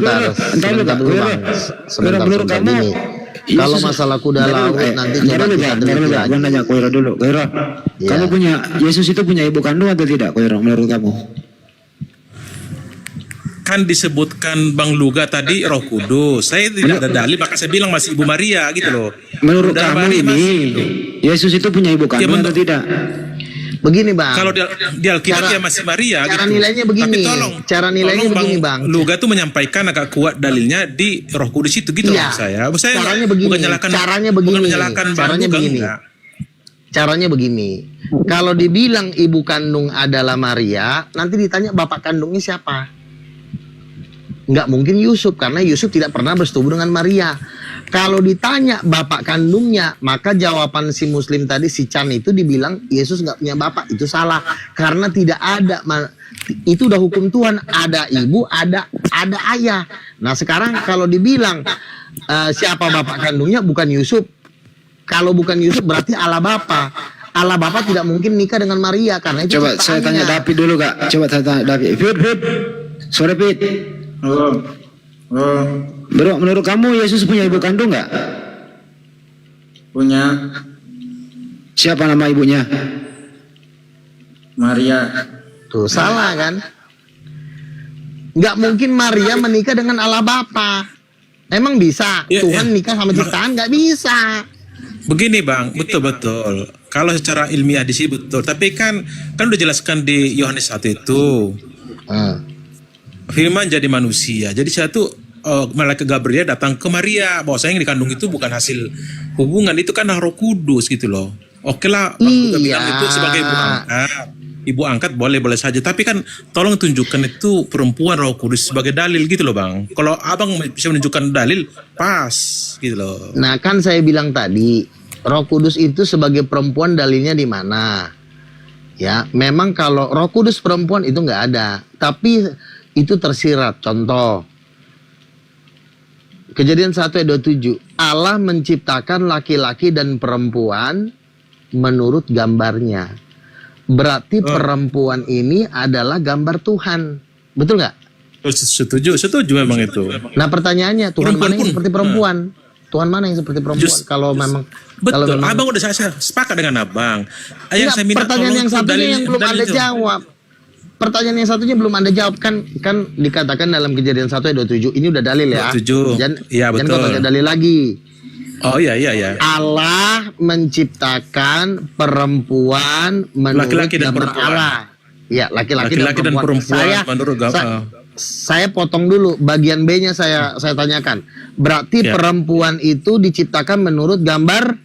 Sebentar dulu Bang. Sebentar gini. Kalau masalah kuda laut nanti coba kita teliti lagi. Gue nanya Koiro dulu. Koiro, kamu punya Yesus itu punya ibu kandung atau tidak, Koiro, menurut kamu? Kan disebutkan Bang Luga tadi Roh Kudus. Saya tidak ada dalil, maka saya bilang masih Ibu Maria gitu loh. Menurut kamu ini Yesus itu punya ibu kandung atau tidak? Begini Bang. Kalau di Alkitab ya masih Maria. Cara gitu. nilainya begini. Tapi tolong, begini Bang. Luga tuh menyampaikan agak kuat dalilnya di Roh Kudus itu gitu loh saya. Saya caranya begini. Bukan menyalahkan caranya begini. Caranya begini. Kalau dibilang ibu kandung adalah Maria, nanti ditanya bapak kandungnya siapa? Nggak mungkin Yusuf, karena Yusuf tidak pernah bersetubuh dengan Maria. Kalau ditanya bapak kandungnya, maka jawaban si Muslim tadi, si Chan itu dibilang Yesus nggak punya bapak. Itu salah, karena tidak ada. Itu udah hukum Tuhan, ada ibu, ada ayah. Nah sekarang kalau dibilang siapa bapak kandungnya, bukan Yusuf. Kalau bukan Yusuf berarti Allah Bapa. Allah Bapa tidak mungkin nikah dengan Maria, karena itu coba saya tanya David dulu Kak. Coba saya tanya David. Fit. Sore Fit. Bro, menurut kamu Yesus punya ibu kandung nggak? Punya. Siapa nama ibunya? Maria. Tuh salah kan? Nggak mungkin Maria menikah dengan Allah Bapa. Emang bisa? Tuhan nikah sama ciptaan? Nggak bisa. Begini Bang, betul. Kalau secara ilmiah di sini betul. Tapi kan udah jelaskan di Yohanes 1 itu. Firman jadi manusia. Jadi satu malaikat Gabriel datang ke Maria, bahwasanya yang dikandung itu bukan hasil hubungan, itu kan Roh Kudus gitu loh. Oke lah, Bang bilang itu sebagai ibu angkat. Ibu angkat boleh saja, tapi kan tolong tunjukkan itu perempuan Roh Kudus sebagai dalil gitu loh Bang. Kalau Abang bisa menunjukkan dalil, pas gitu loh. Nah kan saya bilang tadi, Roh Kudus itu sebagai perempuan dalilnya di mana? Ya, memang kalau Roh Kudus perempuan itu nggak ada, tapi itu tersirat. Contoh, Kejadian 1 ayat 27, Allah menciptakan laki-laki dan perempuan menurut gambarnya. Berarti perempuan ini adalah gambar Tuhan. Betul nggak? Setuju memang itu. Nah pertanyaannya, Tuhan mana yang seperti perempuan? Tuhan mana yang seperti perempuan? Kalau memang betul, Abang udah saya sepakat dengan Abang. Saya minta pertanyaan yang satunya yang belum Anda jawab. Pertanyaan yang satunya belum Anda jawab, kan dikatakan dalam Kejadian 1 ayat 27. Ini udah dalil ya. Jangan kau tanya dalil lagi. Oh iya. Allah menciptakan perempuan menurut laki-laki dan gambar perempuan. Allah. Ya, laki-laki dan perempuan. Saya potong dulu bagian B-nya, saya tanyakan. Berarti perempuan itu diciptakan menurut gambar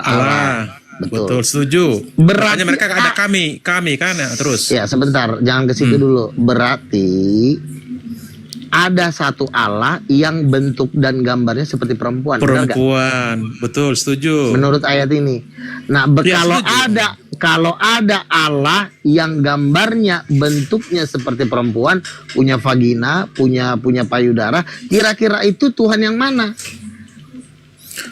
Allah. Betul, setuju. Berarti mereka ada kami kan ya, terus. Ya, sebentar, jangan ke situ dulu. Berarti ada satu Allah yang bentuk dan gambarnya seperti perempuan. Betul, setuju. Menurut ayat ini. Nah, kalau ada Allah yang gambarnya bentuknya seperti perempuan, punya vagina, punya payudara, kira-kira itu Tuhan yang mana?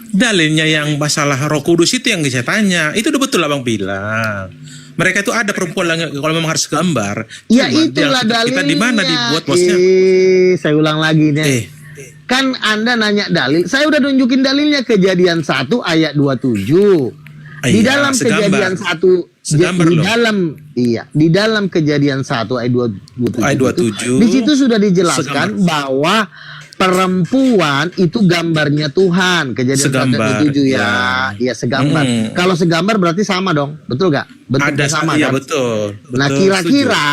Dalilnya yang masalah Roh Kudus itu yang saya tanya. Itu udah betul Abang bilang. Mereka itu ada perempuan kalau memang harus gambar. Ya itulah dalilnya. Kita di mana dibuat bosnya? Saya ulang lagi nih. Kan Anda nanya dalil. Saya udah nunjukin dalilnya, Kejadian 1 ayat 27. Di dalam Kejadian 1 di dalam Kejadian 1 ayat 27. Di situ sudah dijelaskan bahwa perempuan itu gambarnya Tuhan. Kejadian 1 ayat 27 ya. Iya, segambar. Kalau segambar berarti sama dong. Betul gak? Bentuknya sama kan? Betul. Nah, kira-kira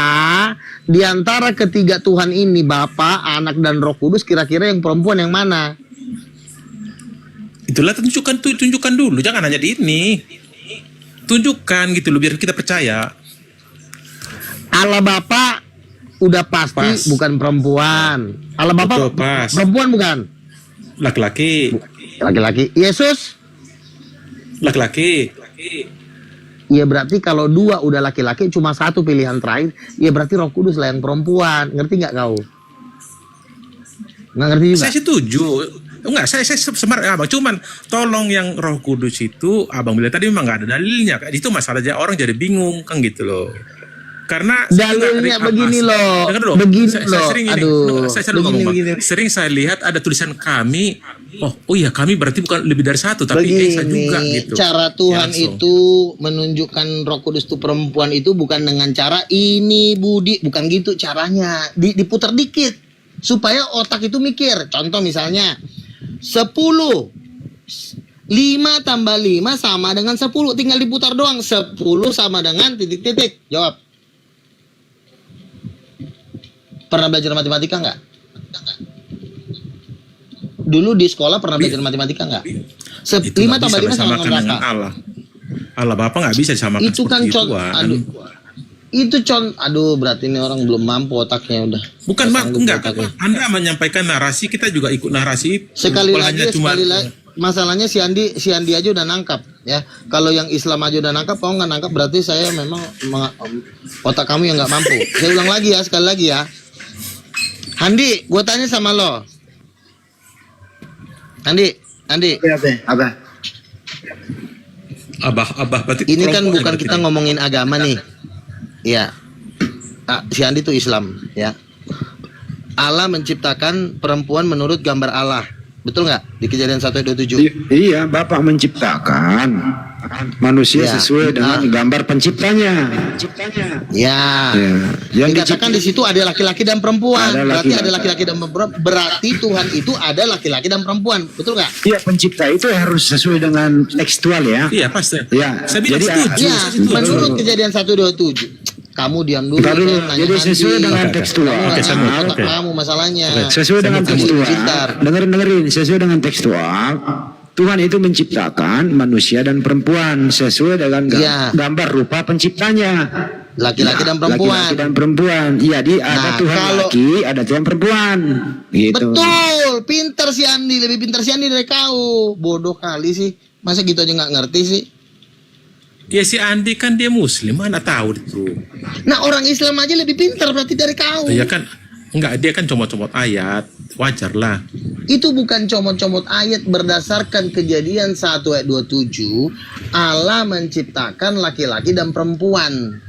di antara ketiga Tuhan ini, Bapa, Anak, dan Roh Kudus, kira-kira yang perempuan yang mana? Itulah tunjukkan dulu. Jangan hanya di ini. Tunjukkan gitu loh, biar kita percaya. Allah Bapa udah pasti bukan perempuan. Allah Bapa perempuan bukan? Laki-laki. Yesus? Laki-laki. Ya berarti kalau dua udah laki-laki, cuma satu pilihan terakhir, ya berarti Roh Kudus lah yang perempuan. Ngerti nggak kau? Nggak ngerti juga? Saya setuju. Enggak, saya sebenarnya Abang, cuman tolong yang Roh Kudus itu Abang bilang tadi memang nggak ada dalilnya. Itu masalahnya orang jadi bingung kan gitu loh. Karena Dalilnya begini loh, begini loh. sering ini, Aduh, saya sering ngomong, Bang. Sering saya lihat ada tulisan kami. Oh iya, kami berarti bukan lebih dari satu, tapi Esa juga gitu. Cara Tuhan Ya, langsung. itu menunjukkan Roh Kudus itu perempuan itu bukan dengan cara ini Budi, bukan gitu caranya. Diputar dikit supaya otak itu mikir. Contoh misalnya 10, 5 tambah 5 sama dengan 10, tinggal diputar doang. 10 sama dengan titik-titik. Jawab. Pernah belajar matematika nggak? Dulu di sekolah pernah belajar matematika nggak? 5 tambah 5 sama dengan berapa? Allah. Allah Bapa nggak bisa disamakan Itu kan seperti itu. aduh berarti ini orang belum mampu otaknya udah. Bukan Bang, Sanggup enggak. otaknya. Anda menyampaikan narasi, kita juga ikut narasi. Sekali Kalau lagi masalahnya si Andi aja udah nangkap ya. Kalau yang Islam aja udah nangkap, kau nggak nangkap berarti saya memang otak kamu yang nggak mampu. Saya ulang lagi ya, sekali lagi ya. Andi, gue tanya sama lo. Andi. Apa? Abah berarti Ini kan kelompoknya bukan berarti kita nih. ngomongin agama nih. Ya. Si Andi itu Islam ya. Allah menciptakan perempuan menurut gambar Allah. Betul nggak? Di Kejadian 1:27. Iya, Bapak menciptakan manusia Ya. sesuai dengan gambar penciptanya. Ya. Ya. Yang Dikatakan di situ ada laki-laki dan perempuan. Ada Berarti laki-laki. ada laki-laki dan perempuan. Berarti Tuhan itu ada laki-laki dan perempuan. Betul nggak? Iya, pencipta itu harus sesuai dengan tekstual ya. Iya pasti. Ya, Saya bilang jadi, setuju. Ya, saya setuju. menurut Kejadian 1:27. Kamu diam dulu. Bentar dulu, saya nanya jadi sesuai Andi. dengan Oke. tekstual. Kamu nggak Oke, saya ngerti mau- otak oke. kamu masalahnya. Sesuai dengan Kamu tekstual. pintar. Dengerin, sesuai dengan tekstual. Tuhan itu menciptakan manusia dan perempuan sesuai dengan Iya. gambar rupa penciptanya. Laki-laki Ya, dan perempuan. Laki-laki dan perempuan. Iya, ada Nah, Tuhan kalau- laki, ada Tuhan perempuan. Gitu. Betul, pintar si Andi, lebih pintar si Andi dari kau. Bodoh kali sih, masa gitu aja nggak ngerti sih? Ya si Andi kan dia Muslim, mana tahu itu. Nah orang Islam aja lebih pintar berarti dari kau. Ya kan, enggak, dia kan comot-comot ayat, wajar lah. Itu bukan comot-comot ayat, berdasarkan Kejadian 1:27. Allah menciptakan laki-laki dan perempuan.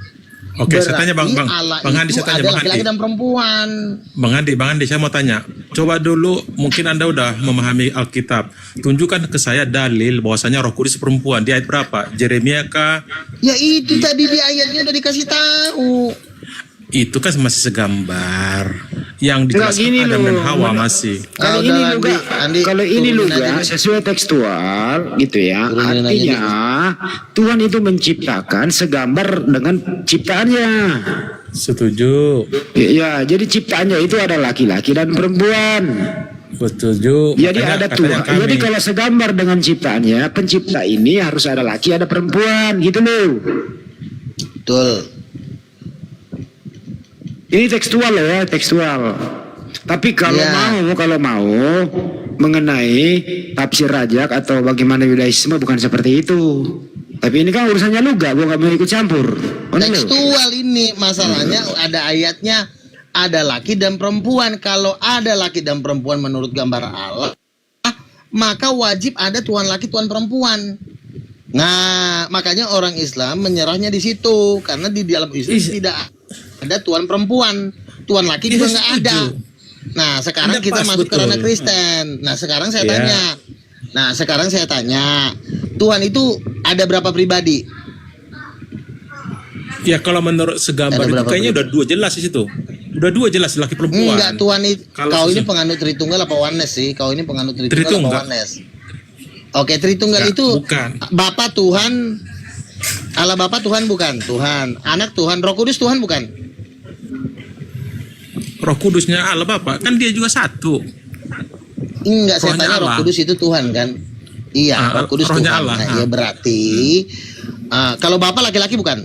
Oke, saya tanya Berarti Bang Allah Handi, itu saya tanya ada Bang laki-laki Handi. dan perempuan. Bang Handi, saya mau tanya. Coba dulu, mungkin Anda udah memahami Alkitab. Tunjukkan ke saya dalil bahwasanya Roh Kudus perempuan. Di ayat berapa? Jeremia kah? Ya itu tadi di ayatnya udah dikasih tahu. Itu kan masih segambar. Yang Enggak, dijelaskan gini Adam dan loh. Hawa masih. Kalau Udah, ini Andi, juga, Andi, kalau ini turunin juga aja deh. sesuai tekstual gitu ya. Turunin aja Artinya Tuhan itu menciptakan segambar dengan ciptaannya. Setuju. Ya, jadi ciptaannya itu ada laki-laki dan perempuan. Setuju. Jadi Makanya ada katanya Tuhan. kami. Jadi kalau segambar dengan ciptaannya, pencipta ini harus ada laki, ada perempuan, gitu loh. Betul. Ini tekstual loh ya, tekstual. Tapi kalau Ya. mau mengenai tafsir rajak atau bagaimana Yudaisme bukan seperti itu. Tapi ini kan urusannya luga, gua nggak mau ikut campur. Oh, ini loh. Tekstual ini masalahnya ada ayatnya ada laki dan perempuan. Kalau ada laki dan perempuan menurut gambar Allah, maka wajib ada tuan laki tuan perempuan. Nah, makanya orang Islam menyerahnya di situ karena di dalam Islam tidak ada tuan perempuan, tuan laki juga nggak ada. Nah, sekarang Anda kita pas, masuk ke betul. ranah Kristen. Nah, sekarang saya Iya. tanya. Tuhan itu ada berapa pribadi? Ya kalau menurut segambar Ada itu berapa kayaknya pribadi? udah 2 jelas di situ. Udah 2 jelas laki perempuan. Enggak, Tuhan itu Kalau kau ini sesu- penganut Tritunggal apa Oneness sih? Kau ini penganut Tritunggal, Tritunggal. apa Oneness? Oke, Tritunggal Enggak, itu bukan. Bapa Tuhan, Allah Bapa Tuhan bukan? Tuhan, Anak Tuhan, Roh Kudus Tuhan bukan? Roh Kudusnya Allah Bapa, kan dia juga satu. Enggak, saya Rohnya tanya Roh Allah. Kudus itu Tuhan kan? Iya, Roh Kudus rohnya Tuhan. Allah. Nah, ya berarti kalau Bapa laki-laki bukan?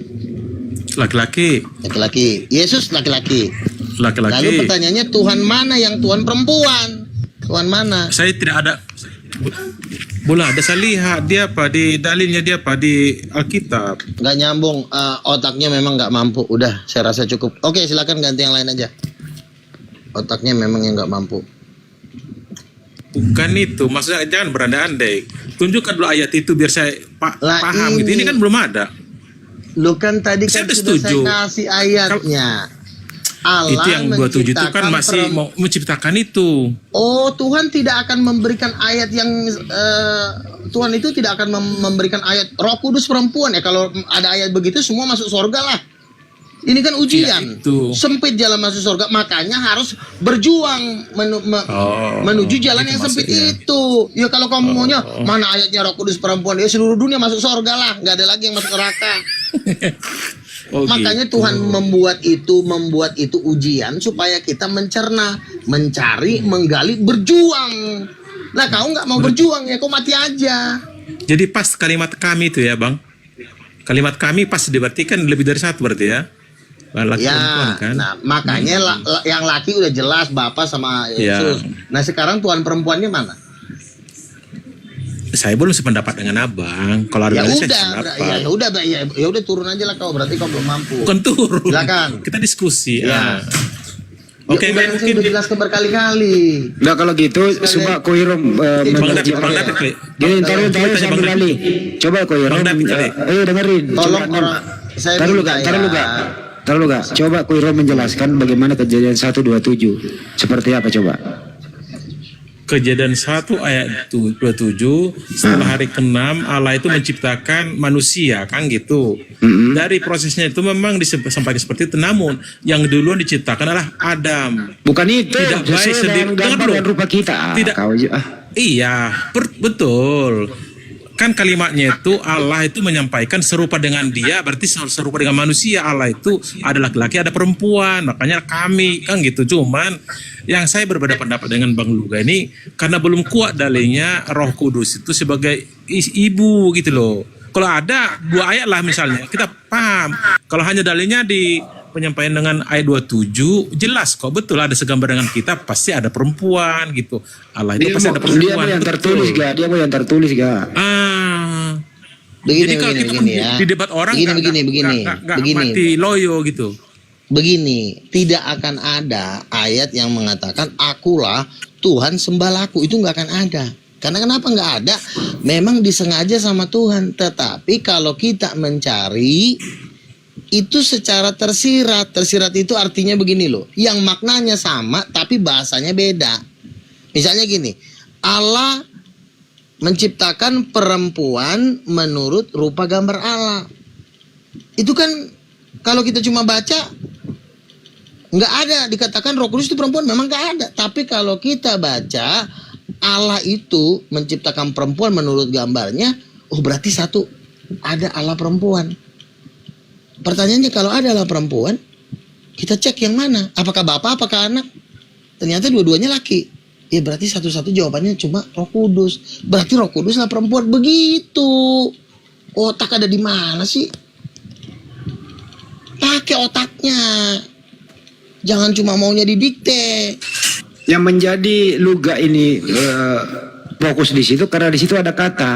Laki-laki, Laki-laki. Yesus laki-laki. Lalu laki-laki. pertanyaannya Tuhan mana yang Tuhan perempuan? Tuhan mana? Saya tidak ada. Boleh ada saya lihat dia apa di dalilnya, dia apa di Alkitab. Nggak nyambung, otaknya memang nggak mampu. Udah, saya rasa cukup. Oke, silakan ganti yang lain aja. Otaknya memang yang nggak mampu. Bukan itu, maksudnya jangan berandai-andai. Tunjukkan dulu ayat itu biar saya Lah, paham gitu. ini- Ini kan belum ada. Lu kan tadi Saya kan udah sudah setuju. saya kasih ayatnya. Allah Itu yang 27 itu kan menciptakan masih mau menciptakan itu. Oh, Tuhan tidak akan memberikan ayat yang Tuhan itu tidak akan memberikan ayat Roh Kudus perempuan ya. Kalau ada ayat begitu semua masuk surga lah. Ini kan ujian. itu. Sempit jalan masuk surga, makanya harus berjuang menuju jalan itu yang sempit maksudnya. itu. Ya kalau kamu maunya mana ayatnya Roh Kudus perempuan, ya seluruh dunia masuk surga lah, nggak ada lagi yang masuk neraka. Oh, Makanya gitu. Tuhan membuat itu ujian supaya kita mencerna, mencari, menggali, berjuang. Nah, kau nggak mau berjuang ya, kau mati aja. Jadi pas kalimat kami itu ya Bang. Kalimat kami pas diartikan lebih dari satu berarti ya. Laki perempuan Ya, kan. nah makanya yang laki udah jelas Bapak sama Yesus. Nah sekarang Tuhan perempuannya mana? Saya belum sependapat dengan Abang. Kalau ada Ya dari saya udah, sependapat. ya udah turun aja lah kau. Berarti kau belum mampu. Bukan turun. Silakan. Kita diskusi. Ya. Oke, Ya, udah, saya udah jelaskan berkali-kali. Nah kalau gitu, coba Koirom Bang David, Bang David kali. Gini, taruh Tanya sambil Bang kali. Coba Koirom. Bang David kali. Dengerin. Tolong Coba, orang saya Taruh lu minta gak? Taruh lu gak? Coba Koirom menjelaskan bagaimana kejadian 1:27. Seperti apa coba? Kejadian 1 ayat 27 setelah hari ke-6 Allah itu menciptakan manusia kan gitu. Dari prosesnya itu memang disampaikan seperti itu, namun yang duluan diciptakan adalah Adam. Bukan itu. Tidak baik Sesuai sendiri. dengan gambar Dengar dan dulu. rupa kita. Tidak. Kau aja. Iya, betul. Kan kalimatnya itu Allah itu menyampaikan serupa dengan dia, berarti serupa dengan manusia. Allah itu ada laki-laki, ada perempuan, makanya kami kan gitu. Cuman yang saya berbeda pendapat dengan Bang Luga ini karena belum kuat dalilnya Roh Kudus itu sebagai ibu gitu loh. Kalau ada 2 ayat lah misalnya, kita paham. Kalau hanya dalilnya di penyampaian dengan ayat 27 jelas kok, betul ada segambar dengan kita, pasti ada perempuan gitu. Allah itu pasti ada Dia perempuan. mau yang betul. tertulis gak? Dia mau yang tertulis gak? Jadi kalau kita ya. di debat orang Begini. nggak mati loyo gitu. Begini, tidak akan ada ayat yang mengatakan akulah Tuhan sembahku, itu nggak akan ada. Karena kenapa nggak ada? Memang disengaja sama Tuhan. Tetapi kalau kita mencari itu secara tersirat. Tersirat itu artinya begini loh, yang maknanya sama tapi bahasanya beda. Misalnya gini, Allah menciptakan perempuan menurut rupa gambar Allah. Itu kan kalau kita cuma baca nggak ada dikatakan Roh Kudus itu perempuan, memang nggak ada. Tapi kalau kita baca Allah itu menciptakan perempuan menurut gambarnya, oh berarti satu ada Allah perempuan. Pertanyaannya kalau ada Allah perempuan, kita cek yang mana? Apakah bapak, apakah anak? Ternyata dua-duanya laki. Ya berarti satu-satu jawabannya cuma Roh Kudus. Berarti Roh Kudus lah perempuan. Begitu. Otak ada di mana sih? Pakai otaknya. Jangan cuma maunya didikte. Yang menjadi Luga ini fokus di situ karena di situ ada kata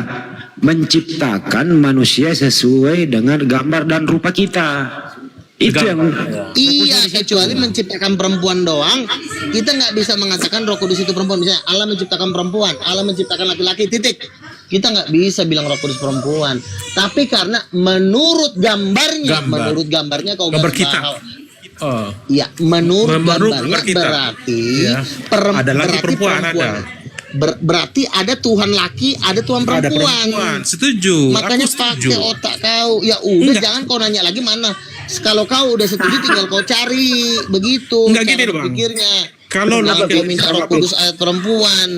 menciptakan manusia sesuai dengan gambar dan rupa kita. Itu yang Iya, kecuali menciptakan perempuan doang, kita nggak bisa mengatakan Roh Kudus itu perempuan. Misalnya Allah menciptakan perempuan, Allah menciptakan laki-laki, titik. Kita nggak bisa bilang Roh Kudus perempuan. Tapi karena menurut gambarnya kau Gambar garis kita. bawah. Oh. Ya, menurut gambarnya gambar kita. berarti Ya. Ada laki berarti perempuan, ada. Berarti ada Tuhan laki, ada Tuhan Ada perempuan. perempuan, setuju. Makanya Aku setuju. pakai otak kau. Ya udah, Enggak. jangan kau nanya lagi mana. Kalau kau udah setuju tinggal kau cari begitu. Enggak cara gini loh, Bang. berpikirnya. Kalau Kenapa laki- kau minta Roh Kudus ayat perempuan?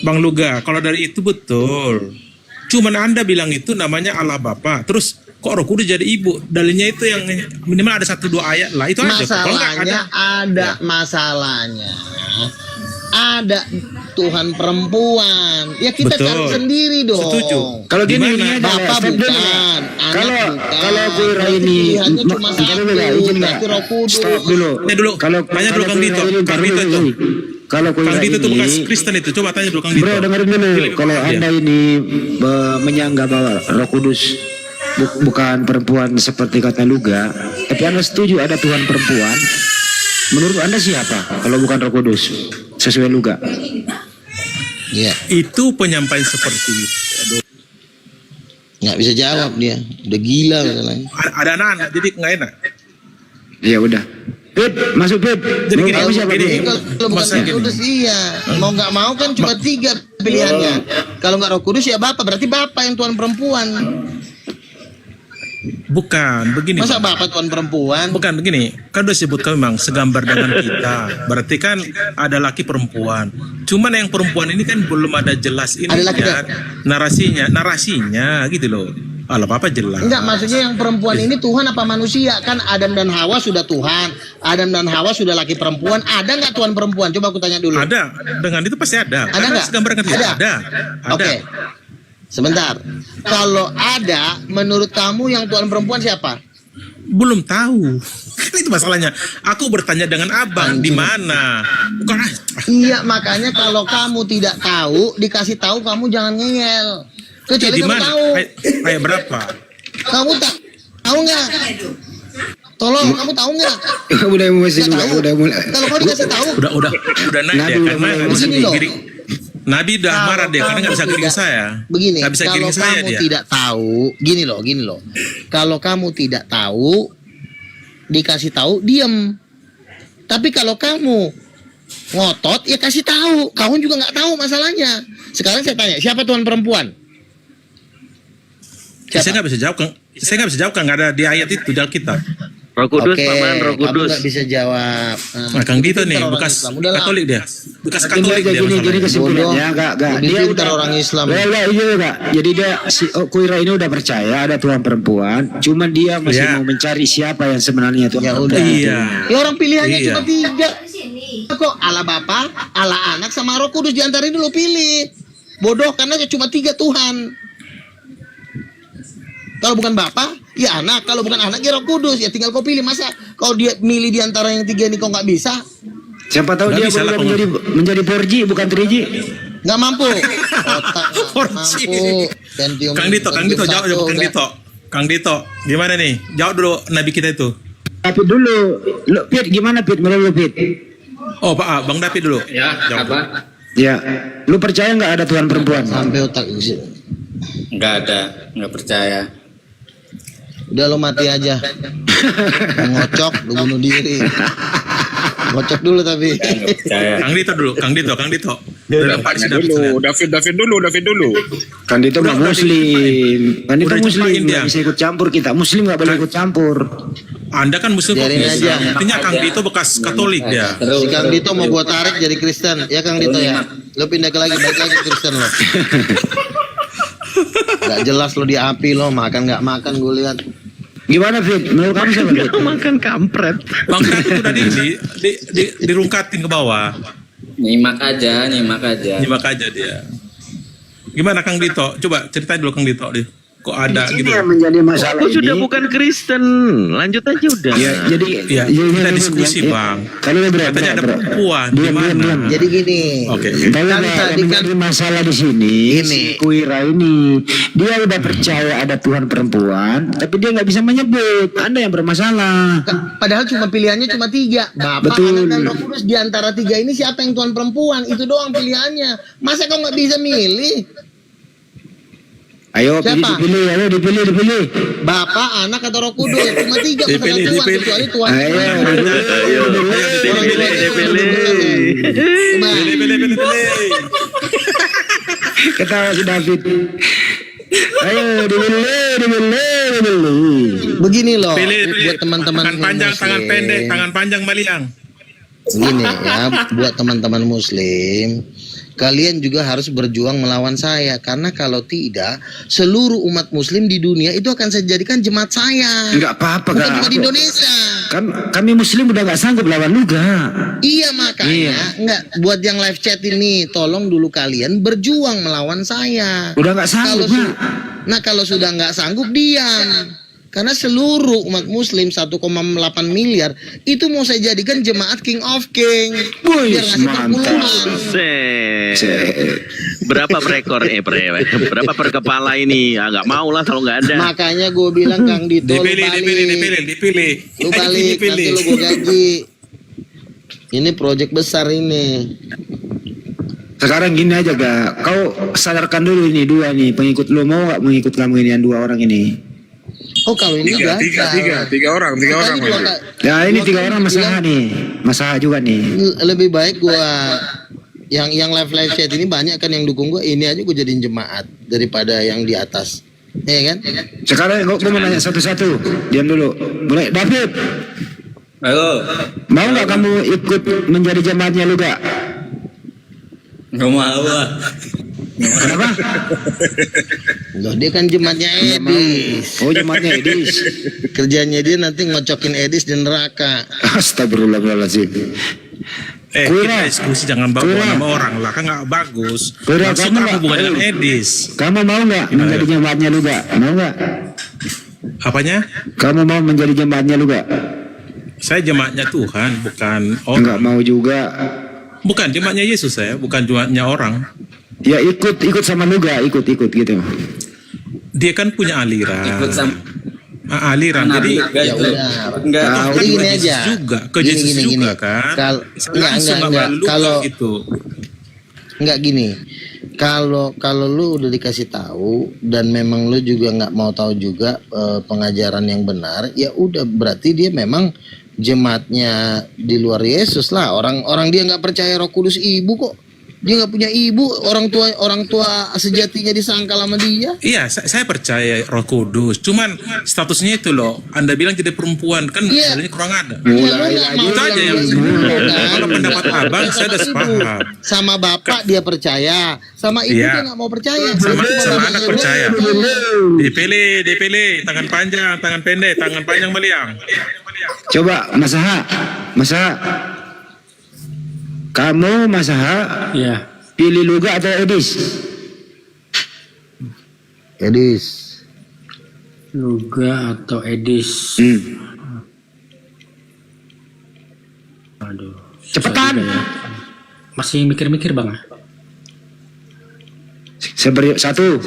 Bang Luga, kalau dari itu betul. Cuman Anda bilang itu namanya Allah Bapa. Terus kok Roh Kudus jadi ibu? Dalilnya itu yang minimal ada 1-2 ayat lah. Itu aja. Kalau nggak Masalahnya ada masalahnya. Ada Tuhan perempuan. Ya kita Betul. cari sendiri dong. Setuju. kalau Di gini mana? ini aja, Bapak step dulu ya. bukan, anak Kalau bukan. kalau gue Berarti ini pilihannya cuma bentar satu, dulu ya, izin nggak? berarti Roh Kudus. Stop dulu. Tanya dulu. Tanya dulu Kang Dito. Kang Dito itu. Kalau gue Kang Dito itu bukan ini, Kristen itu. Coba tanya dulu Kang Dito. bro dengerin dulu. Kalau Iya. anda ini menyanggah bahwa Roh Kudus bukan perempuan seperti kata Luga, tapi anda setuju ada Tuhan perempuan. Menurut anda siapa kalau bukan Roh Kudus sesuai Luga? Iya. Itu penyampaian seperti itu. Nggak bisa jawab dia. Udah gila masalahnya. Ada anak-anak, jadi nggak enak. Ya udah. Pit, masuk Pit. Jadi Menurut gini, kamu siapa, gini. Pit? Kalau bukan Maksudnya Roh Kudus iya. Mau nggak mau kan cuma 3 pilihannya. Kalau nggak Roh Kudus ya Bapak, berarti Bapak yang tuan perempuan. Bukan, begini. Masa Bang. Bapak tuan perempuan? Bukan begini, kan udah sebut kami memang segambar dengan kita. Berarti kan ada laki perempuan. Cuman yang perempuan ini kan belum ada jelas ini Ada laki kan narasinya gitu loh. Alah apa jelas. Enggak, maksudnya yang perempuan ini Tuhan apa manusia? Kan Adam dan Hawa sudah Tuhan. Adam dan Hawa sudah laki perempuan. Ada nggak tuan perempuan? Coba aku tanya dulu. Ada, dengan itu pasti ada. Ada Karena nggak? segambar dengan kita. Ada. Oke. Sebentar. Kalau ada, menurut kamu yang tuan perempuan siapa? Belum tahu. Kan itu masalahnya. Aku bertanya dengan abang di mana. Bukan Iya, makanya kalau kamu tidak tahu, dikasih tahu kamu jangan ngeyel. Kecuali di kamu mana? tahu. Kayak berapa? Kamu tahu nggak? Tolong, kamu tahu nggak? Udah mulai Nggak tahu. udah mulai. Kalau kau dikasih tahu, Udah naik Nabi dia udah karena mulai nggak bisa begini loh. giring. Nabi udah Kalau marah dia karena nggak bisa kamu giring tidak- saya. begini, Nggak bisa kalau giring saya kamu dia. tidak tahu, gini loh. Kalau kamu tidak tahu, dikasih tahu, diem. Tapi kalau kamu ngotot, ya kasih tahu. Kamu juga nggak tahu masalahnya. Sekarang saya tanya, siapa tuan perempuan? Saya nggak bisa jawab kan. Saya nggak bisa jawab kan nggak ada di ayat itu di Alkitab. Roh Kudus, Oke, Paman, Roh kamu Kudus. nggak bisa jawab. Nah, Kang Dito nih Pintar orang bekas Islam. Udahlah. Katolik dia. Bekas Gini Katolik aja, dia. gini masalahnya. kesimpulannya, Bodoh. Kak. Lebih Dia pintar udah orang Islam. Iya, Kak. Jadi dia si Kuira ini udah percaya ada Tuhan perempuan, cuman dia masih Iya. mau mencari siapa yang sebenarnya Tuhan Ya perempuan. udah. Iya. Ya orang pilihannya Iya. cuma 3. Kok ala Bapa, ala Anak sama Roh Kudus, di antara ini lo pilih. Bodoh karena cuma 3 Tuhan. Kalau bukan Bapa, ya Anak. Kalau bukan Anak, ya Roh Kudus. Ya tinggal kau pilih. Masa kau dia milih di antara yang 3 ini kau nggak bisa? Siapa tahu Nggak dia bisa lah, berubah menjadi 4G bukan 3G. Nggak mampu. Otak nggak Porsi. mampu. Pentium- Kang Dito, Pentium jawab 1 Kang udah. Dito. Kang Dito, gimana nih? Jawab dulu Nabi kita itu. Tapi dulu, lo Pit gimana Pit menurut lo Pit? Oh, Pak, Bang David dulu. Ya, Jawab. apa? Ya, lu percaya nggak ada Tuhan perempuan? Sampai otak. Nggak ada, nggak percaya. Udah lo mati aja. Ngocok, lu bunuh diri. Ngocok dulu tapi. Nggak percaya. Kang Dito. Udah Pak sudah David dulu. Kan itu mah Udah Muslim. Kan itu udah Muslim cepain dia. nggak bisa ikut campur kita. Muslim nggak boleh ikut campur. Anda kan muslim kok. Biarin aja. Artinya Kang Dito bekas Katolik dia. Si Kang Dito mau gua tarik jadi Kristen. Ya Kang Dito ya. Lo pindah ke lagi, balik lagi Kristen lo. Gak jelas lo di api lo, makan nggak makan gue lihat. Gimana Fit? Menurut kamu siapa Fit? Makan kampret. Bang David udah dirungkatin ke bawah. Nyimak aja. Nyimak aja dia. Gimana Kang Dito? Coba ceritain dulu Kang Dito deh. Kok ada Ini gitu? yang menjadi masalah Aku ini. sudah bukan Kristen. Lanjut aja udah. Ya, jadi Ya, kita diskusi, Bang. Kalau berat, Katanya ada perempuan, Diam, di mana? diam. Jadi gini. Oke. Kalau Kan yang tadi kan menjadi masalah di sini, Ini. si Kuira ini, dia udah percaya ada Tuhan perempuan, tapi dia nggak bisa menyebut. Anda yang bermasalah. padahal cuma pilihannya cuma 3. Bapak, Betul. Anak dan Roh Kudus. Di antara 3 ini siapa yang tuan perempuan? Itu doang pilihannya. Masa kau nggak bisa milih? Ayo Siapa? dipilih. Bapak, Anak atau Roh Kudus? Cuma 3 masalah Dipilih, tuan. dipilih. Kecuali tuan. Ayo, Ayo. Cuma Pilih. ketawa si David. Ayo dipilih. begini loh. Pilih. Buat teman-teman Tangan panjang, Muslim. tangan pendek, tangan panjang maliang. Gini ya, buat teman-teman Muslim, kalian juga harus berjuang melawan saya, karena kalau tidak, seluruh umat Muslim di dunia itu akan saya jadikan jemaat saya. Enggak apa-apa Bukan Kak. cuma di Indonesia. Kami Muslim udah nggak sanggup lawan lu Kak. Iya makanya, enggak, buat yang live chat ini, tolong dulu kalian berjuang melawan saya. Udah nggak Kalau sanggup Kak. nah kalau sudah nggak sanggup, diam. Karena seluruh umat Muslim 1,8 miliar itu mau saya jadikan jemaat King of King. Wih, Biar ngasih mantap. perpuluhan. Berapa per ekor? Berapa per kepala ini? Ya nggak mau lah kalau nggak ada. Makanya gue bilang Kang Dito, lu Dipilih. balik. Lu balik, nanti lu gue gaji. Ini proyek besar ini. Sekarang gini aja gak, kau sadarkan dulu ini dua nih pengikut lo, mau gak mengikut kamu ini yang dua orang ini? Oh kalau ini Tiga orang. Ya ini tiga orang masalah nih, masalah juga nih. lebih baik gua yang live chat ini banyak kan yang dukung gua, ini aja gua jadiin jemaat daripada yang di atas. Ya kan? Sekarang gua mau nanya satu-satu, diam dulu. Mulai David, Halo. mau nggak kamu ikut menjadi jemaatnya lu gak? Nggak mau lah. Kenapa? Loh, dia kan jemaatnya Edis. Oh jemaatnya Edis. Kerjanya dia nanti ngocokin Edis di neraka. Astagfirullahaladzim. Kita diskusi jangan bawa Kura. nama orang lah, kan nggak bagus. Kura, Maksud kamu apa nggak- hubungan dengan Edis? Kamu mau nggak menjadi jemaatnya lu gak? Mau nggak? Apanya? Kamu mau menjadi jemaatnya lu gak? Saya jemaatnya Tuhan, bukan Enggak orang. mau juga. Bukan jemaatnya Yesus saya, bukan jemaatnya orang. Ya ikut sama lu gak? Ikut gitu. Dia kan punya aliran. Ikut sama Aliran. Jadi enggak Ya itu. udah. Enggak. Tahu. kan Jadi ke gini Yesus aja. juga, ke Yesus juga kan. Langsung Enggak. lu Kalau gitu. enggak gini. Kalau lu udah dikasih tahu dan memang lu juga nggak mau tahu juga pengajaran yang benar, ya udah berarti dia memang jemaatnya di luar Yesus lah. Orang dia nggak percaya Roh Kudus ibu kok. Dia nggak punya ibu, orang tua sejatinya disangkal sama dia. Iya, saya percaya Roh Kudus. Cuman statusnya itu loh. Anda bilang jadi perempuan kan Iya. sebenarnya kurang ada. Ya, lu nggak mau Itu aja yang ibu, kan? kalau pendapat abang saya udah sepaham. Sama bapak dia percaya, sama ibu Iya. dia nggak mau percaya. Sama Cuma anak bapaknya percaya. doang. Dipilih, tangan panjang, tangan pendek, tangan panjang meliang. Coba Masaha. Kamu Masaha Iya. pilih lu gak atau Edis? Edis. Luga atau Edis? Aduh. Cepetan. susah juga ya. Masih mikir-mikir bang? Satu.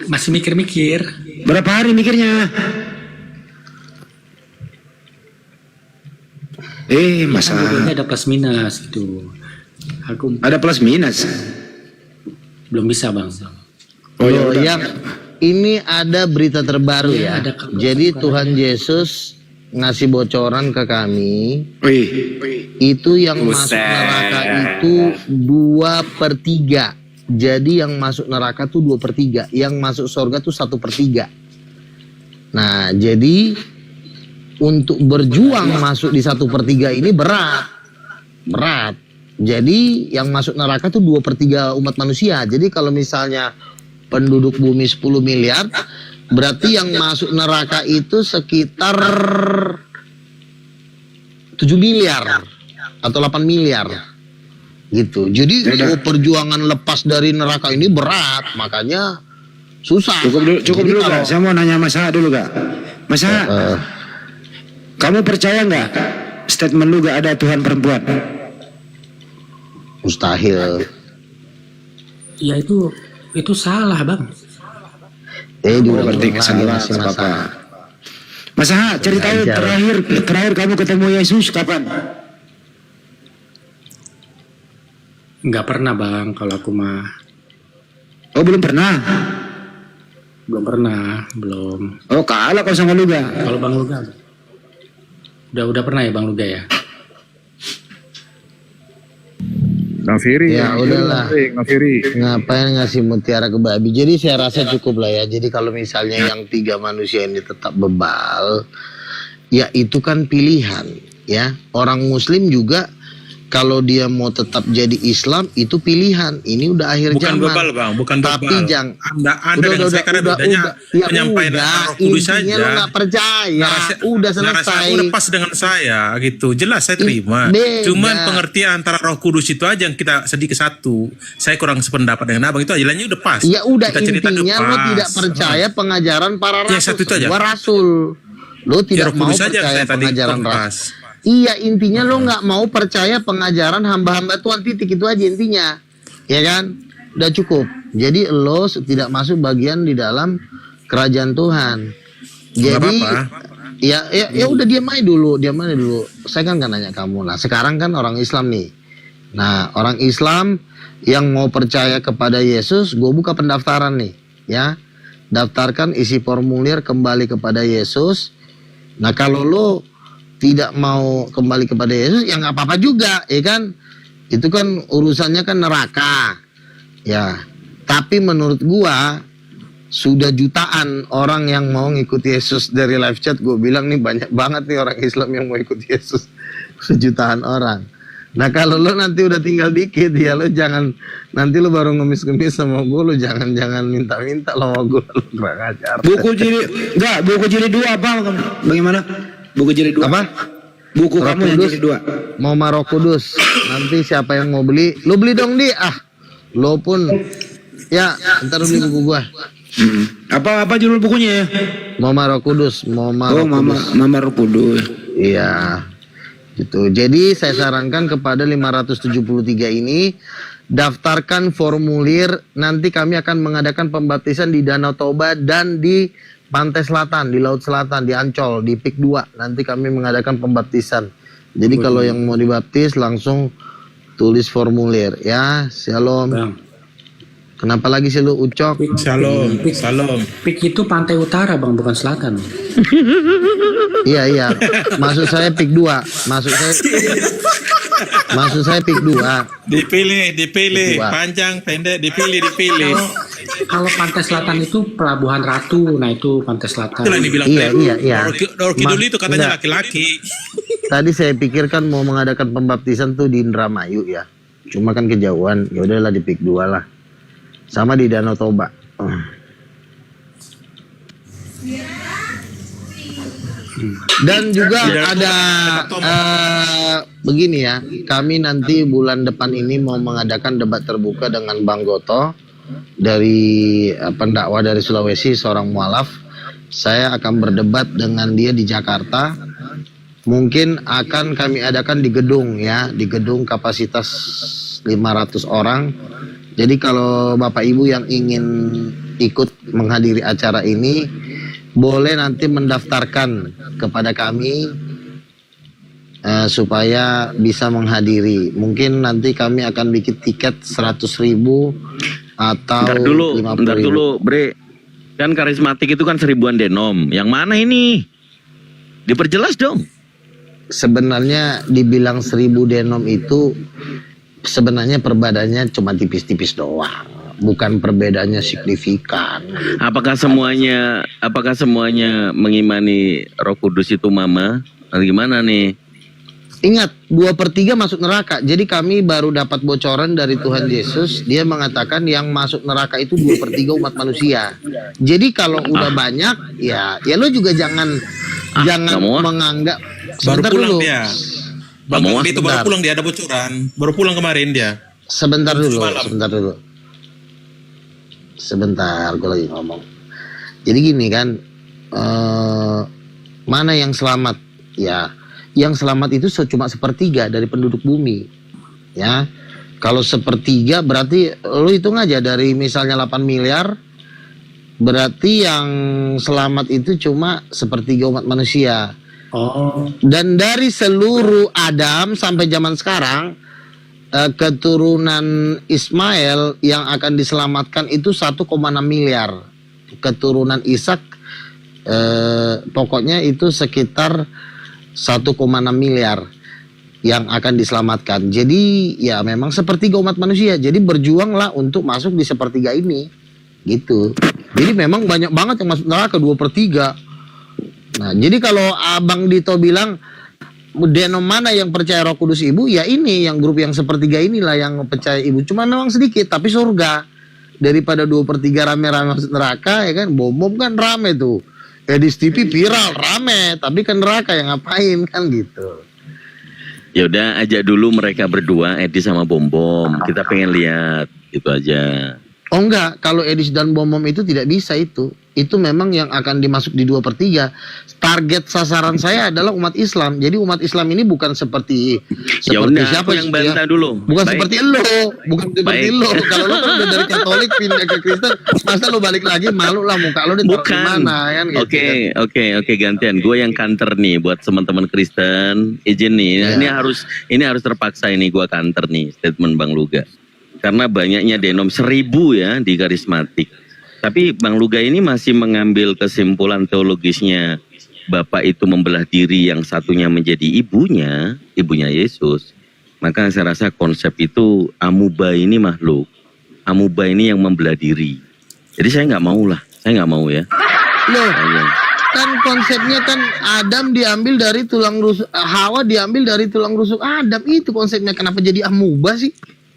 Masih mikir-mikir. Berapa hari mikirnya? Masaha. Dua-duanya ada plus minus gitu. Aku Ada plus minus. belum bisa bang. Oh ya Loh, udah. yang ini ada berita terbaru Iya, ya. ada kabar Jadi terbaru. Tuhan Yesus ngasih bocoran ke kami, Wih. itu yang masuk neraka itu 2/3. Jadi yang masuk neraka tuh 2/3, yang masuk surga tuh 1/3. Nah, jadi untuk berjuang masuk di 1/3 ini berat. Jadi yang masuk neraka tuh 2/3 umat manusia. Jadi kalau misalnya penduduk bumi 10 miliar, berarti yang masuk neraka itu sekitar 7 miliar atau 8 miliar. Gitu. Jadi perjuangan lepas dari neraka ini berat, makanya susah. Cukup Jadi dulu kalau- Kak. Saya mau nanya Masaha dulu Kak. Masaha, kamu percaya nggak statement lu gak ada Tuhan perempuan? mustahil. Ya itu salah bang. Juga Berarti kesalahan masih apa-apa. masalah. Masaha, ceritain Ajar. terakhir kamu ketemu Yesus kapan? Nggak pernah bang. Kalau aku mah Oh belum pernah. belum. Oh kalah kau sama lu gak? Kalau bang Luga udah pernah ya bang Luga ya. Nafiri. Ya, udahlah. Nafiri. Ngapain ngasih mutiara ke babi? Jadi saya rasa cukup lah ya. Jadi kalau misalnya yang 3 manusia ini tetap bebal, ya itu kan pilihan ya. Orang Muslim juga kalau dia mau tetap jadi Islam itu pilihan. Ini udah akhir Bukan zaman. bebal bang, bukan Tapi bebal. jangan. Anda dengan saya karena bedanya Ya penyampaian udah, Roh Kudus intinya saja. lo nggak percaya. Narasi- Udah narasi selesai. aku udah pas dengan saya gitu. Jelas saya terima. Beda. Cuman pengertian antara Roh Kudus itu aja yang kita sedikit satu. Saya kurang sependapat dengan abang itu aja. Lainnya udah pas. Ya udah, Kita cerita intinya udah lo pas. tidak percaya pengajaran para rasul. Ya, satu itu aja. Semua rasul. Lo Ya, tidak Roh mau Kudus saja percaya saya tadi pengajaran kurang rasul. pas. Iya, intinya lo nggak mau percaya pengajaran hamba-hamba Tuhan, titik itu aja intinya. Ya kan? Udah cukup. Jadi lo tidak masuk bagian di dalam kerajaan Tuhan. Nggak Jadi apa-apa. ya udah diam aja dulu. Saya kan nanya kamu lah. Sekarang kan orang Islam nih. Nah, orang Islam yang mau percaya kepada Yesus, gue buka pendaftaran nih, ya. Daftarkan, isi formulir, kembali kepada Yesus. Nah, kalau lo tidak mau kembali kepada Yesus, ya nggak apa-apa juga, ya kan? Itu kan urusannya kan neraka, ya. Tapi menurut gua sudah jutaan orang yang mau ngikuti Yesus dari live chat. Gue bilang nih banyak banget nih orang Islam yang mau ikut Yesus, sejutaan orang. Nah kalau lo nanti udah tinggal dikit ya lo jangan, nanti lo baru ngemis-ngemis sama gue, lo jangan minta-minta lo sama gue, lo kurang ajar. Buku jilid 2 apa? Bagaimana? Buku jilid 2 Apa? Buku Roh kamu yang Kudus. jilid 2. Mau Roh Kudus. Nanti siapa yang mau beli, lo beli dong di. Lo pun ya ntar lo beli buku gua. Apa judul bukunya ya? Roh Kudus, Oh, Roh Kudus. Mama Roh Kudus. Iya. Gitu. Jadi saya sarankan kepada 573 ini daftarkan formulir, nanti kami akan mengadakan pembaptisan di Danau Toba dan di Pantai Selatan, di Laut Selatan, di Ancol, di PIK 2. Nanti kami mengadakan pembaptisan. Jadi kalau yang mau dibaptis langsung tulis formulir ya. Shalom. Bang. Kenapa lagi sih lu Ucok? Shalom. PIK itu pantai utara bang, bukan selatan. Iya. Maksud saya PIK 2. Maksud saya PIK 2. Dipilih, Dua. panjang, pendek, dipilih. Kalau pantai selatan itu Pelabuhan Ratu, nah itu pantai selatan. Itulah yang dibilang Iya. Dor Kidul itu katanya Enggak. laki-laki. Tadi saya pikirkan mau mengadakan pembaptisan tuh di Indramayu ya. Cuma kan kejauhan, ya udahlah di PIK 2 lah. Sama di Danau Toba. Dan juga ada begini ya, kami nanti bulan depan ini mau mengadakan debat terbuka dengan Bang Goto dari pendakwa dari Sulawesi, seorang mualaf. Saya akan berdebat dengan dia di Jakarta. Mungkin akan kami adakan di gedung ya, di gedung kapasitas 500 orang. Jadi kalau Bapak Ibu yang ingin ikut menghadiri acara ini, boleh nanti mendaftarkan kepada kami supaya bisa menghadiri. Mungkin nanti kami akan bikin tiket 100.000 atau Ntar 50.000. dulu, Bre. Kan karismatik itu kan 1000-an denom. Yang mana ini? Diperjelas dong. Sebenarnya dibilang 1000 denom itu sebenarnya perbedaannya cuma tipis-tipis doang, bukan perbedaannya signifikan. Apakah semuanya mengimani Roh Kudus itu Mama? Atau gimana nih? Ingat, 2/3 masuk neraka. Jadi kami baru dapat bocoran dari Tuhan Yesus. Dia mengatakan yang masuk neraka itu 2/3 umat manusia. Jadi kalau udah banyak, ya lo juga jangan nggak mau. menganggap. Baru Sebentar pulang dulu. dia. Bang Mau, itu baru sebentar. pulang dia, ada bocoran. Baru pulang kemarin dia. Sebentar dulu, Semalam. sebentar, gue lagi ngomong. Jadi gini kan, mana yang selamat? Ya, yang selamat itu cuma 1/3 dari penduduk bumi. Ya, kalau 1/3 berarti lu hitung aja dari misalnya 8 miliar, berarti yang selamat itu cuma 1/3 umat manusia. Oh, Dan dari seluruh Adam sampai zaman sekarang, keturunan Ismail yang akan diselamatkan itu 1,6 miliar. Keturunan Ishak pokoknya itu sekitar 1,6 miliar yang akan diselamatkan. Jadi ya memang 1/3 umat manusia. Jadi berjuanglah untuk masuk di 1/3 ini. Gitu. Jadi memang banyak banget yang masuk neraka 2/3. Nah, jadi kalau Abang Dito bilang denom mana yang percaya Roh Kudus Ibu, ya ini yang grup yang 1/3 inilah yang percaya Ibu. Cuma memang sedikit, tapi surga. Daripada 2/3 rame-rame masuk neraka, ya kan, bom kan rame tuh. Edis TV viral rame, tapi kan neraka yang ngapain kan gitu. Ya udah, ajak dulu mereka berdua, Edi sama Bom Bom. Kita pengen lihat, itu aja. Oh enggak, kalau Edis dan Bomom itu tidak bisa itu. Itu memang yang akan dimasuk di 2/3. Target sasaran saya adalah umat Islam. Jadi umat Islam ini bukan seperti Ya udah, siapa aku yang bantah dulu. Bukan Baik. seperti lo, bukan seperti Baik. lo. Kalau lo kan udah dari Katolik pindah ke Kristen, masa lo balik lagi malu lah muka lo ditaruh di Bukan. mana kan gitu. Oke, gantian. Gue yang kanter nih buat teman-teman Kristen. Izin nih, Ya. ini harus terpaksa ini gue kanter nih statement Bang Luga. Karena banyaknya denom 1000 ya di karismatik. Tapi Bang Luga ini masih mengambil kesimpulan teologisnya Bapak itu membelah diri, yang satunya menjadi ibunya Yesus. Maka saya rasa konsep itu amuba ini makhluk. Amuba ini yang membelah diri. Jadi saya nggak mau ya. Loh, Ayo. kan konsepnya kan Adam diambil dari tulang rusuk, Hawa diambil dari tulang rusuk Adam. Itu konsepnya, kenapa jadi amuba sih?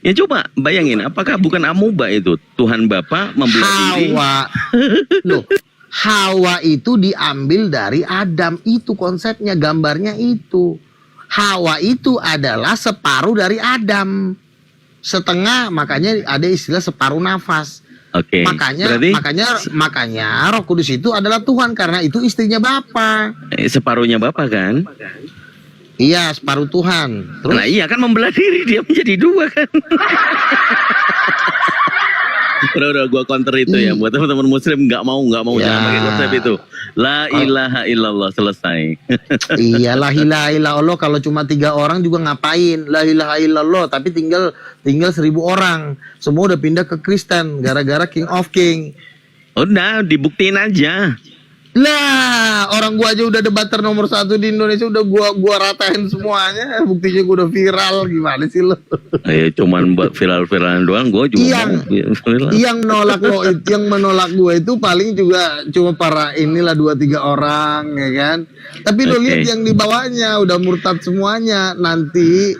Ya coba bayangin, apakah bukan amuba itu? Tuhan Bapa membelah diri. Hawa. Loh, Hawa itu diambil dari Adam. Itu konsepnya, gambarnya itu. Hawa itu adalah separuh dari Adam. Setengah, makanya ada istilah separuh nafas. Oke. Berarti Makanya Roh Kudus itu adalah Tuhan, karena itu istrinya Bapa. separuhnya Bapa kan? Iya, separuh Tuhan. Terus Nah iya kan, membelah diri, dia menjadi 2 kan. Udah gue counter itu ya, buat teman-teman muslim nggak mau Ya. jangan pakai konsep itu. La ilaha illallah, selesai. iya, la ilaha illallah. Kalau cuma 3 orang juga ngapain? La ilaha illallah, tapi tinggal 1000 orang. Semua udah pindah ke Kristen gara-gara King of King. Udah dibuktiin aja. Lah, orang gua aja udah debater nomor 1 di Indonesia, udah gua ratain semuanya. Buktinya gua udah viral. Gimana sih lo? Cuman buat viral-viralan doang, gue juga mau viral. Yang menolak gua itu paling juga cuma para inilah 2-3 orang, ya kan. Tapi lo Oke. lihat yang di bawahnya udah murtad semuanya. Nanti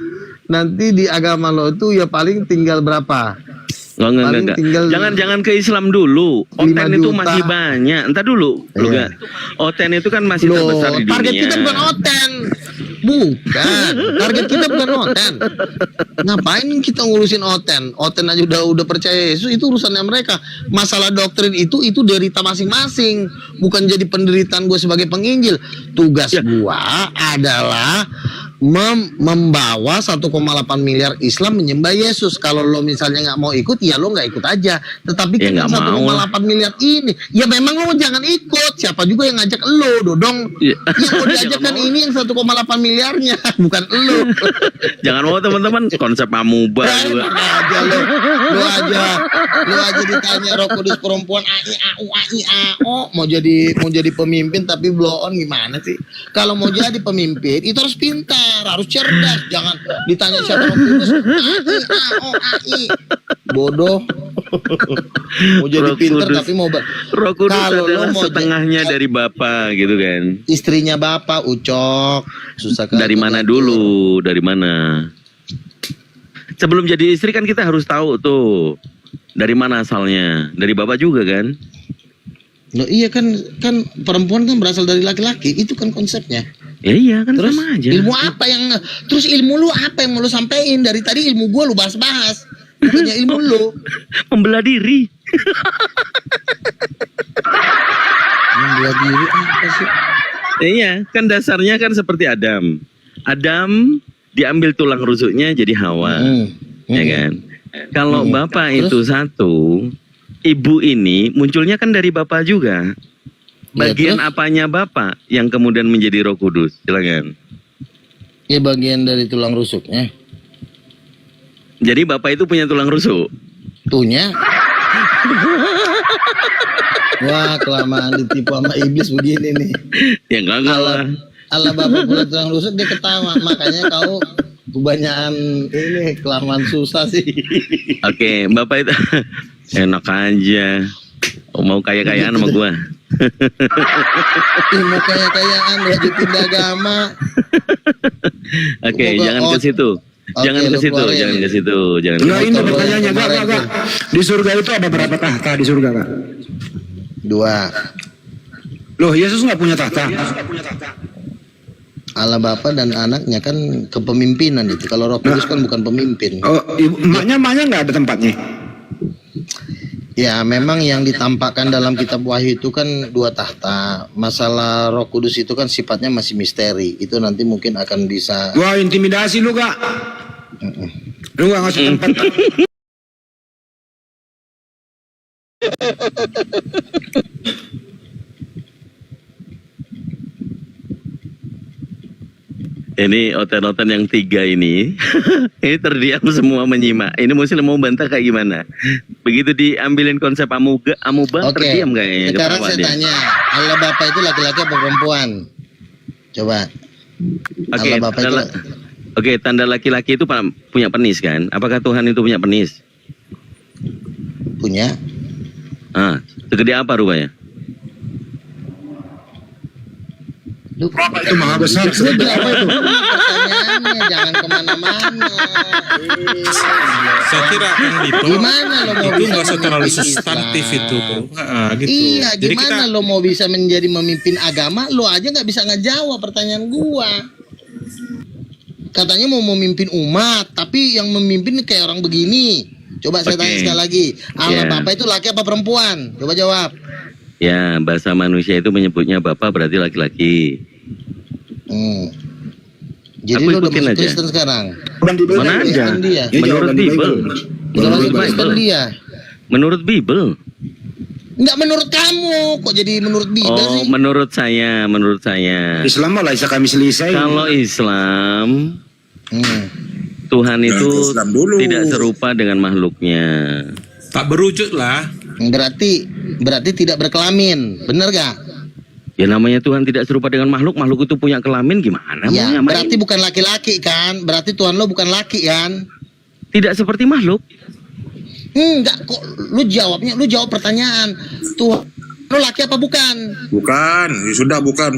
di agama lo itu ya paling tinggal berapa? Enggak. tinggal Jangan ke Islam dulu. 5 Oten itu juta. masih banyak. Entar dulu, Iya. Luga. Oten itu kan masih Loh, terbesar di dunia. target kita bukan Oten. Bukan. Target kita bukan Oten. Ngapain kita ngurusin Oten? Oten aja udah percaya Yesus, itu urusannya mereka. Masalah doktrin itu derita masing-masing. Bukan jadi penderitaan gue sebagai penginjil. Tugas gua adalah membawa 1,8 miliar Islam menyembah Yesus. Kalau lo misalnya nggak mau ikut, ya lo nggak ikut aja. Tetapi Ya kan nggak mau 1,8 miliar ini, ya memang lo jangan ikut. Siapa juga yang ngajak lo, Dodong? Ya. Yang mau diajak kan ini yang 1,8 miliarnya, bukan lo. Jangan mau teman-teman, konsep amuba juga. aja lo aja ditanya Roh Kudus perempuan AIAU mau jadi pemimpin tapi blow on, gimana sih? Kalau mau jadi pemimpin itu harus pintar, harus cerdas. Jangan ditanya siapa Roh Kudus AI. Bodoh. Mau jadi Roh pintar Kudus. tapi mau Roh Kudus Kalau lo adalah mau setengahnya dari Bapa gitu kan. istrinya Bapak Ucok susah kali. Dari mana dulu? Dari mana? Sebelum jadi istri kan kita harus tahu tuh dari mana asalnya. Dari Bapak juga kan? Loh, iya kan perempuan kan berasal dari laki-laki, itu kan konsepnya. Ya iya kan, Terus sama aja. ilmu lu apa yang mau lu sampein? Dari tadi ilmu gua lu bahas-bahas. Bukannya ilmu lu. Membelah diri. Membelah diri apa sih? Iya, kan dasarnya kan seperti Adam. Adam diambil tulang rusuknya jadi Hawa. Ya kan? Kalau Bapak itu satu, Ibu ini munculnya kan dari Bapak juga. Bagian terus? apanya Bapak yang kemudian menjadi Roh Kudus? Silakan. Ya bagian dari tulang rusuknya. Jadi Bapak itu punya tulang rusuk. Tuhnya. Wah, kelamaan ditipu sama iblis begini nih. Ya enggak lah. Allah Bapak punya tulang rusuk, dia ketawa. Makanya kau kebanyakan ini kelamaan susah sih. Oke, Bapak itu enak aja. Mau kaya-kayaan sama gua. Ilmu kaya-kayaan wajib pindah agama. Oke, Semoga jangan ke situ. Jangan Oke, ke lu situ, keluarin. jangan ke situ, jangan. Enggak, ini Motor lo pertanyaannya yang enggak. kemarin Di surga itu ada berapa tahta di surga, Kak? 2. Loh, Yesus nggak punya tahta. Allah Bapa dan anaknya kan kepemimpinan itu. Kalau Roh Kudus kan bukan pemimpin. Oh, emaknya nggak ada tempatnya. Ya, memang yang ditampakkan dalam kitab Wahyu itu kan 2 tahta. Masalah Roh Kudus itu kan sifatnya masih misteri. Itu nanti mungkin akan bisa. Wah, intimidasi lu gak? Lu gak ngasih tempat. Ini oten-oten yang 3 ini, ini terdiam semua menyimak. Ini Muslim mau bantah kayak gimana? Begitu diambilin konsep amuba Oke, terdiam kayaknya. sekarang ketawa saya dia. tanya, Allah Bapa itu laki-laki apa perempuan? Coba. Oke, Allah Bapa itu oke, tanda laki-laki itu punya penis kan? Apakah Tuhan itu punya penis? punya. Ah, segede apa rupanya? Lu Itu maha besar. Lu apa itu? Pertanyaannya jangan kemana-mana. Saya kira kan Dito, Gimana lo mau itu bisa nggak usah terlalu memimpin substantif Islam? itu, bro. Gitu. Iya, Jadi gimana kita lo mau bisa menjadi memimpin agama? Lo aja nggak bisa ngejawab pertanyaan gua. Katanya mau memimpin umat, tapi yang memimpin kayak orang begini. Coba saya Oke. tanya sekali lagi. Allah Ya. Bapa itu laki apa perempuan? Coba jawab. Ya, bahasa manusia itu menyebutnya bapak berarti laki-laki. Jadi Aku lo udah ikutin masuk aja. Kristen sekarang? Mana aja? Kristen dia. Menurut Bible. Udah Menurut masuk Kristen Bible. dia. Menurut Bible. Enggak menurut kamu, kok jadi menurut Bible Oh, sih? menurut saya. Islam malah bisa kami selesai. Kalau Islam, Hmm. Tuhan itu ke Islam dulu. tidak serupa dengan makhluknya. tak berwujud lah. Berarti tidak berkelamin, bener gak? Ya namanya Tuhan tidak serupa dengan makhluk, makhluk itu punya kelamin gimana? Ya, mau nyamain? berarti bukan laki-laki kan? Berarti Tuhan lo bukan laki kan? Tidak seperti makhluk. Enggak kok, lu jawab pertanyaan. Tuhan lo laki apa bukan? Bukan, ya sudah bukan.